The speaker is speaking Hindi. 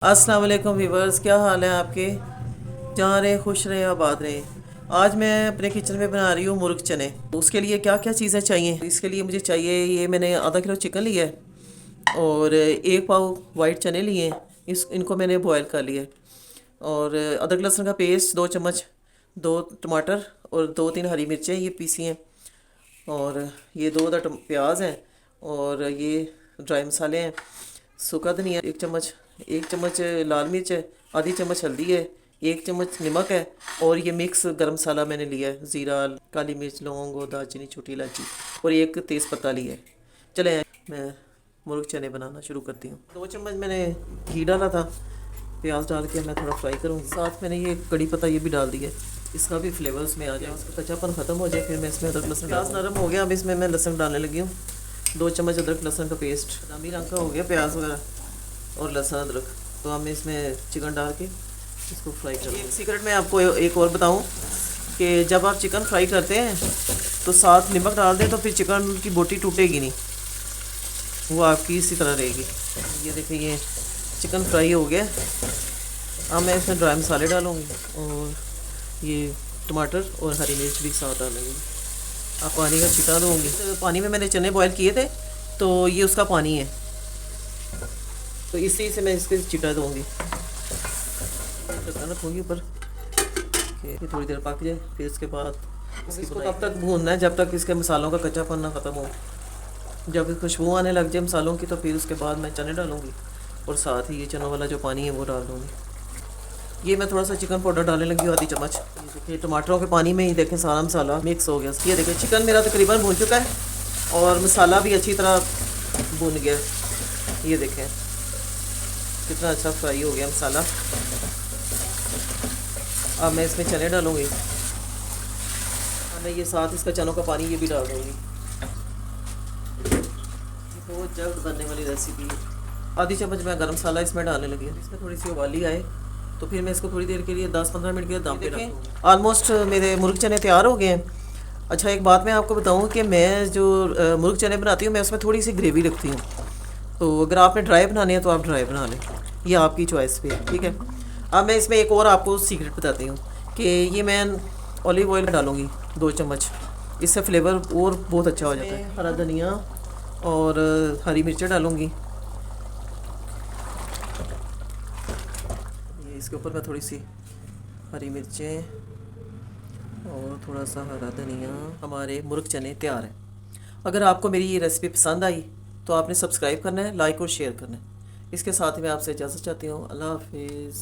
अस्सलाम वालेकुम व्यूवर्स, क्या हाल है आपके। जहाँ रहे खुश रहे आबाद रहे। आज मैं अपने किचन में बना रही हूँ मुर्ग चने। उसके लिए क्या क्या चीज़ें चाहिए, इसके लिए मुझे चाहिए, ये मैंने आधा किलो चिकन लिया है और एक पाव वाइट चने लिए हैं। इनको मैंने बॉयल कर लिया है। और अदरक लहसुन का पेस्ट 2 चम्मच, 2 टमाटर और 2-3 हरी मिर्चें ये पीसी हैं। और ये 2 प्याज हैं। और ये ड्राई मसाले हैं। सूखा धनिया 1 चम्मच, 1 चम्मच लाल मिर्च है, आधी चम्मच हल्दी है, 1 चम्मच नमक है। और ये मिक्स गरम मसाला मैंने लिया है, ज़ीरा, काली मिर्च, लौंग और दालचीनी, छोटी इलायची और एक तेज़ पत्ता लिया है। चले मैं मुर्ग चने बनाना शुरू करती हूँ। 2 चम्मच मैंने घी डाला था। प्याज डाल के मैं थोड़ा फ्राई करूँगी। साथ मैंने ये कड़ी पत्ता ये भी डाल दिया, इसका भी फ्लेवर उसमें आ जाए, उसका कच्चापन ख़त्म हो जाए। फिर मैं इसमें अदरक लहसुन, प्याज नरम हो गया, अब इसमें मैं लहसुन डालने लगी हूँ। 2 चम्मच अदरक लहसुन का पेस्ट, बादामी रंग का हो गया प्याज वगैरह और लहसुन अदरक। तो हम इसमें चिकन डाल के इसको फ्राई करें। एक सीक्रेट मैं आपको एक और बताऊँ कि जब आप चिकन फ्राई करते हैं तो साथ नमक डाल दें, तो फिर चिकन की बोटी टूटेगी नहीं, वो आपकी इसी तरह रहेगी। ये देखिए, ये चिकन फ्राई हो गया। अब मैं इसमें ड्राई मसाले डालूँगी और ये टमाटर और हरी मिर्च भी साथ डालूँगी। अब पानी का छिटा दूँगी। तो पानी में मैंने चने बॉयल किए थे, तो ये उसका पानी है, तो इसी से मैं इसके छिटा दूँगी। ढक्कन रखूँगी ऊपर कि ये थोड़ी देर पक जाए। फिर इसके बाद इसको तब तक भूनना है जब तक इसके मसालों का कच्चापन ना ख़त्म हो। जब खुशबू आने लग जाए मसालों की, तो फिर उसके बाद मैं चने डालूँगी और साथ ही ये चनों वाला जो पानी है वो डाल दूँगी। ये मैं थोड़ा सा चिकन पाउडर डालने लगी हूँ, आधी चम्मच। ये देखिए, टमाटरों के पानी में ही देखें सारा मसाला मिक्स हो गया। ये देखिए, चिकन मेरा तकरीबन भून चुका है और मसाला भी अच्छी तरह भून गया। ये देखें कितना अच्छा फ्राई हो गया मसाला। अब मैं इसमें चने डालूँगी। अब मैं ये साथ इसका चनों का पानी ये भी डाल दूँगी। बहुत जल्द बनने वाली रेसिपी है। आधी चम्मच मैं गरम मसाला इसमें डालने लगी हूँ। इसमें थोड़ी सी उबाली आए तो फिर मैं इसको थोड़ी देर के लिए 10-15 मिनट के लिए दम पे रखूँगी। ऑलमोस्ट मेरे मुर्ग चने तैयार हो गए हैं। अच्छा, एक बात मैं आपको बताऊँ कि मैं जो मुर्ग चने बनाती हूँ, मैं उसमें थोड़ी सी ग्रेवी रखती हूँ। तो अगर आपने ड्राई बनाने हैं तो आप ड्राई बना लें, ये आपकी चॉइस पे है, ठीक है। अब मैं इसमें एक और आपको सीक्रेट बताती हूँ कि ये मैं ऑलिव ऑयल डालूँगी 2 चम्मच, इससे फ्लेवर और बहुत अच्छा हो जाता है। हरा धनिया और हरी मिर्चें डालूँगी। ये इसके ऊपर मैं थोड़ी सी हरी मिर्चें और थोड़ा सा हरा धनिया। हमारे मुर्ग चने तैयार हैं। अगर आपको मेरी ये रेसिपी पसंद आई तो आपने सब्सक्राइब करना है, लाइक और शेयर करना है। इसके साथ ही मैं आपसे इजाज़त चाहती हूँ। अल्लाह हाफिज़।